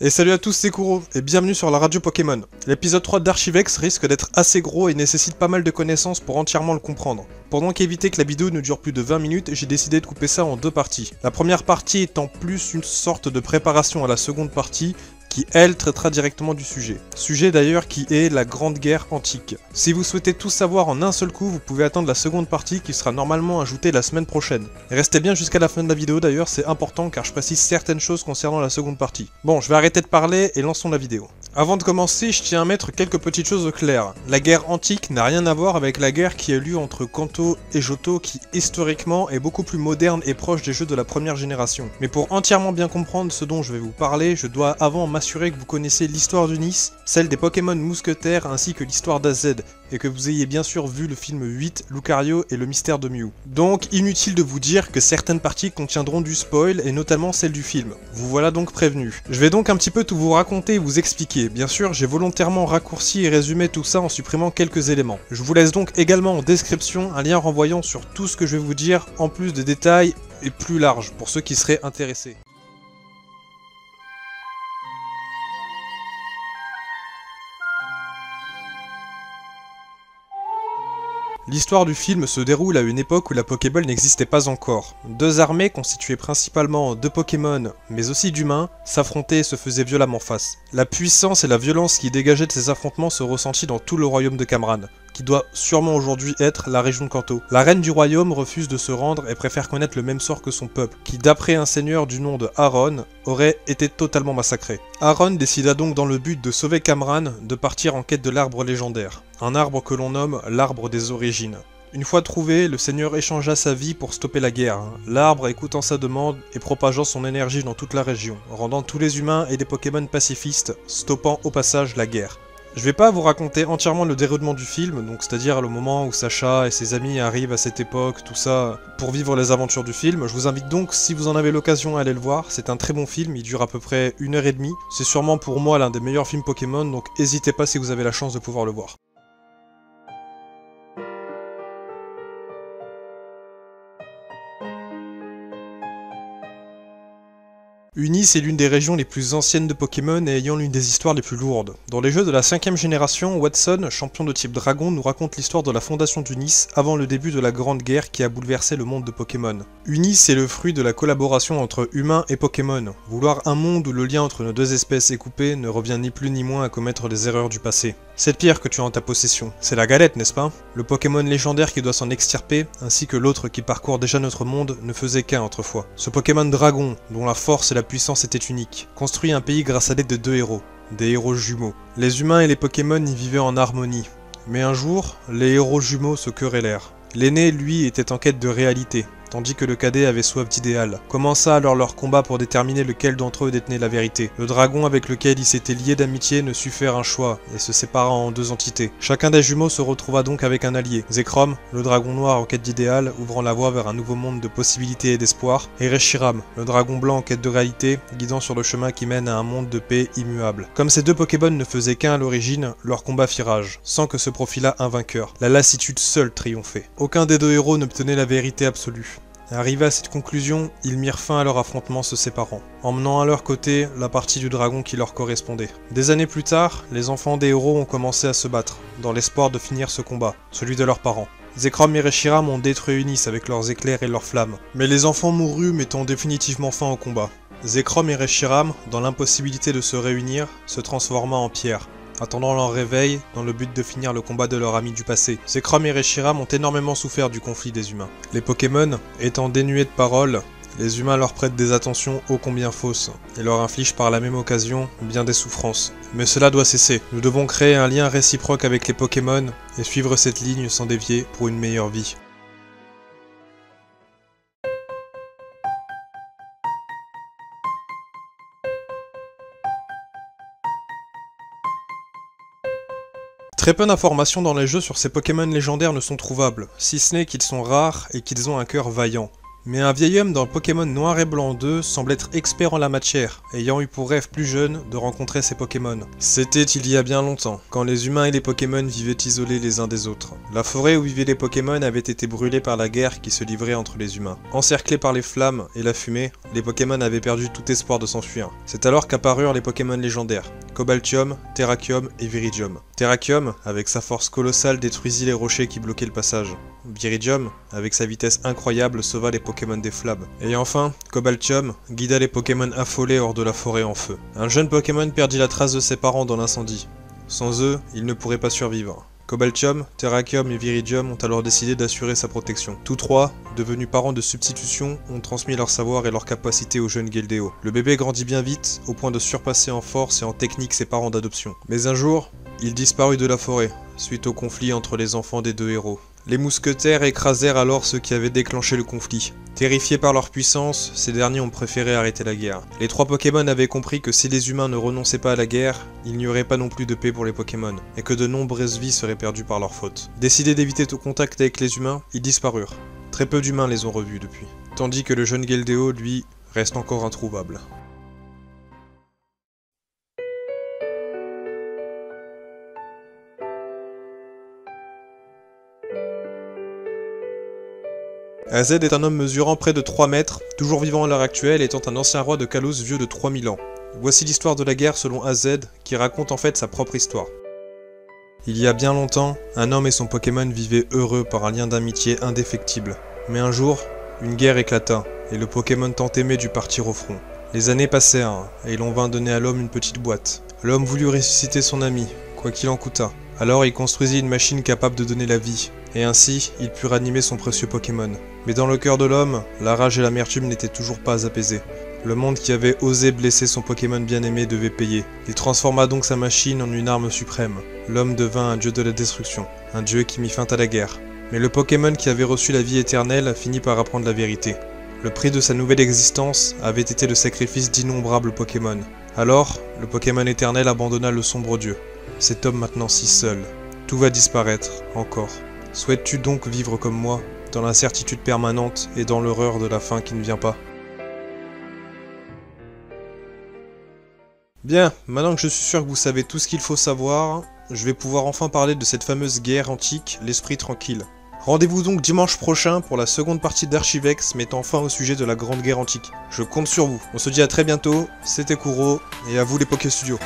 Et salut à tous, c'est Kuro, et bienvenue sur la radio Pokémon. L'épisode 3 d'Archivex risque d'être assez gros et nécessite pas mal de connaissances pour entièrement le comprendre. Pour donc éviter que la vidéo ne dure plus de 20 minutes, j'ai décidé de couper ça en deux parties. La première partie étant plus une sorte de préparation à la seconde partie, qui elle traitera directement du sujet. Sujet d'ailleurs qui est la Grande Guerre antique. Si vous souhaitez tout savoir en un seul coup, vous pouvez attendre la seconde partie qui sera normalement ajoutée la semaine prochaine. Et restez bien jusqu'à la fin de la vidéo d'ailleurs, c'est important car je précise certaines choses concernant la seconde partie. Bon, je vais arrêter de parler et lançons la vidéo. Avant de commencer, je tiens à mettre quelques petites choses au clair. La guerre antique n'a rien à voir avec la guerre qui a eu lieu entre Kanto et Johto qui historiquement est beaucoup plus moderne et proche des jeux de la première génération. Mais pour entièrement bien comprendre ce dont je vais vous parler, je dois avant m'assurer que vous connaissez l'histoire d'Unis, celle des Pokémon mousquetaires ainsi que l'histoire d'AZ, et que vous ayez bien sûr vu le film 8, Lucario et le mystère de Mew. Donc inutile de vous dire que certaines parties contiendront du spoil et notamment celle du film. Vous voilà donc prévenus. Je vais donc un petit peu tout vous raconter et vous expliquer. Bien sûr, j'ai volontairement raccourci et résumé tout ça en supprimant quelques éléments. Je vous laisse donc également en description un lien renvoyant sur tout ce que je vais vous dire en plus de détails et plus larges pour ceux qui seraient intéressés. L'histoire du film se déroule à une époque où la Pokéball n'existait pas encore. Deux armées, constituées principalement de Pokémon, mais aussi d'humains, s'affrontaient et se faisaient violemment face. La puissance et la violence qui dégageaient de ces affrontements se ressentit dans tout le royaume de Kamran, qui doit sûrement aujourd'hui être la région de Kanto. La reine du royaume refuse de se rendre et préfère connaître le même sort que son peuple, qui d'après un seigneur du nom de Aron, aurait été totalement massacré. Aron décida donc dans le but de sauver Kamran de partir en quête de l'arbre légendaire, un arbre que l'on nomme l'arbre des origines. Une fois trouvé, le seigneur échangea sa vie pour stopper la guerre, l'arbre écoutant sa demande et propageant son énergie dans toute la région, rendant tous les humains et les Pokémon pacifistes, stoppant au passage la guerre. Je vais pas vous raconter entièrement le déroulement du film, donc c'est-à-dire le moment où Sacha et ses amis arrivent à cette époque, tout ça, pour vivre les aventures du film. Je vous invite donc, si vous en avez l'occasion, à aller le voir. C'est un très bon film, il dure à peu près 1h30. C'est sûrement pour moi l'un des meilleurs films Pokémon, donc n'hésitez pas si vous avez la chance de pouvoir le voir. Unis est l'une des régions les plus anciennes de Pokémon et ayant l'une des histoires les plus lourdes. Dans les jeux de la 5ème génération, Watson, champion de type dragon, nous raconte l'histoire de la fondation d'Unis avant le début de la Grande Guerre qui a bouleversé le monde de Pokémon. Unis est le fruit de la collaboration entre humains et Pokémon. Vouloir un monde où le lien entre nos deux espèces est coupé ne revient ni plus ni moins à commettre les erreurs du passé. Cette pierre que tu as en ta possession, c'est la galette, n'est-ce pas? Le Pokémon légendaire qui doit s'en extirper, ainsi que l'autre qui parcourt déjà notre monde, ne faisait qu'un autrefois. Ce Pokémon dragon, dont la force et la puissance étaient uniques, construit un pays grâce à l'aide de deux héros, des héros jumeaux. Les humains et les Pokémon y vivaient en harmonie. Mais un jour, les héros jumeaux se querellèrent. L'aîné, lui, était en quête de réalité, tandis que le cadet avait soif d'idéal. Commença alors leur combat pour déterminer lequel d'entre eux détenait la vérité. Le dragon avec lequel il s'était lié d'amitié ne sut faire un choix, et se sépara en deux entités. Chacun des jumeaux se retrouva donc avec un allié. Zekrom, le dragon noir en quête d'idéal, ouvrant la voie vers un nouveau monde de possibilités et d'espoir, et Reshiram, le dragon blanc en quête de réalité, guidant sur le chemin qui mène à un monde de paix immuable. Comme ces deux Pokémon ne faisaient qu'un à l'origine, leur combat fit rage, sans que se profilât un vainqueur. La lassitude seule triomphait. Aucun des deux héros n'obtenait la vérité absolue. Arrivés à cette conclusion, ils mirent fin à leur affrontement se séparant, emmenant à leur côté la partie du dragon qui leur correspondait. Des années plus tard, les enfants des héros ont commencé à se battre, dans l'espoir de finir ce combat, celui de leurs parents. Zekrom et Reshiram ont détruit Unis avec leurs éclairs et leurs flammes, mais les enfants mourus mettant définitivement fin au combat. Zekrom et Reshiram, dans l'impossibilité de se réunir, se transforma en pierre, attendant leur réveil dans le but de finir le combat de leurs amis du passé. Zekrom et Reshiram ont énormément souffert du conflit des humains. Les Pokémon, étant dénués de paroles, les humains leur prêtent des attentions ô combien fausses, et leur infligent par la même occasion bien des souffrances. Mais cela doit cesser. Nous devons créer un lien réciproque avec les Pokémon, et suivre cette ligne sans dévier pour une meilleure vie. Très peu d'informations dans les jeux sur ces Pokémon légendaires ne sont trouvables, si ce n'est qu'ils sont rares et qu'ils ont un cœur vaillant. Mais un vieil homme dans Pokémon Noir et Blanc 2 semble être expert en la matière, ayant eu pour rêve plus jeune de rencontrer ces Pokémon. C'était il y a bien longtemps, quand les humains et les Pokémon vivaient isolés les uns des autres. La forêt où vivaient les Pokémon avait été brûlée par la guerre qui se livrait entre les humains. Encerclés par les flammes et la fumée, les Pokémon avaient perdu tout espoir de s'enfuir. C'est alors qu'apparurent les Pokémon légendaires, Cobaltium, Terrakium et Viridium. Terrakium, avec sa force colossale, détruisit les rochers qui bloquaient le passage. Viridium, avec sa vitesse incroyable, sauva les Pokémon des flammes. Et enfin, Cobaltium guida les Pokémon affolés hors de la forêt en feu. Un jeune Pokémon perdit la trace de ses parents dans l'incendie. Sans eux, il ne pourrait pas survivre. Cobaltium, Terrakium et Viridium ont alors décidé d'assurer sa protection. Tous trois, devenus parents de substitution, ont transmis leur savoir et leur capacité au jeune Gheldeo. Le bébé grandit bien vite, au point de surpasser en force et en technique ses parents d'adoption. Mais un jour, il disparut de la forêt, suite au conflit entre les enfants des deux héros. Les mousquetaires écrasèrent alors ceux qui avaient déclenché le conflit. Terrifiés par leur puissance, ces derniers ont préféré arrêter la guerre. Les trois Pokémon avaient compris que si les humains ne renonçaient pas à la guerre, il n'y aurait pas non plus de paix pour les Pokémon, et que de nombreuses vies seraient perdues par leur faute. Décidés d'éviter tout contact avec les humains, ils disparurent. Très peu d'humains les ont revus depuis. Tandis que le jeune Gheldeo, lui, reste encore introuvable. AZ est un homme mesurant près de 3 mètres, toujours vivant à l'heure actuelle, étant un ancien roi de Kalos vieux de 3000 ans. Voici l'histoire de la guerre selon AZ, qui raconte en fait sa propre histoire. Il y a bien longtemps, un homme et son Pokémon vivaient heureux par un lien d'amitié indéfectible. Mais un jour, une guerre éclata, et le Pokémon tant aimé dut partir au front. Les années passèrent, et l'on vint donner à l'homme une petite boîte. L'homme voulut ressusciter son ami, quoi qu'il en coûtât. Alors il construisit une machine capable de donner la vie, et ainsi, il put ranimer son précieux Pokémon. Mais dans le cœur de l'homme, la rage et l'amertume n'étaient toujours pas apaisées. Le monde qui avait osé blesser son Pokémon bien-aimé devait payer. Il transforma donc sa machine en une arme suprême. L'homme devint un dieu de la destruction, un dieu qui mit fin à la guerre. Mais le Pokémon qui avait reçu la vie éternelle finit par apprendre la vérité. Le prix de sa nouvelle existence avait été le sacrifice d'innombrables Pokémon. Alors, le Pokémon éternel abandonna le sombre dieu. Cet homme maintenant si seul. Tout va disparaître, encore. Souhaites-tu donc vivre comme moi, dans l'incertitude permanente et dans l'horreur de la fin qui ne vient pas? Bien, maintenant que je suis sûr que vous savez tout ce qu'il faut savoir, je vais pouvoir enfin parler de cette fameuse guerre antique, l'Esprit Tranquille. Rendez-vous donc dimanche prochain pour la seconde partie d'Archivex mettant fin au sujet de la Grande Guerre Antique. Je compte sur vous. On se dit à très bientôt, c'était Kuro, et à vous les Poké Studios.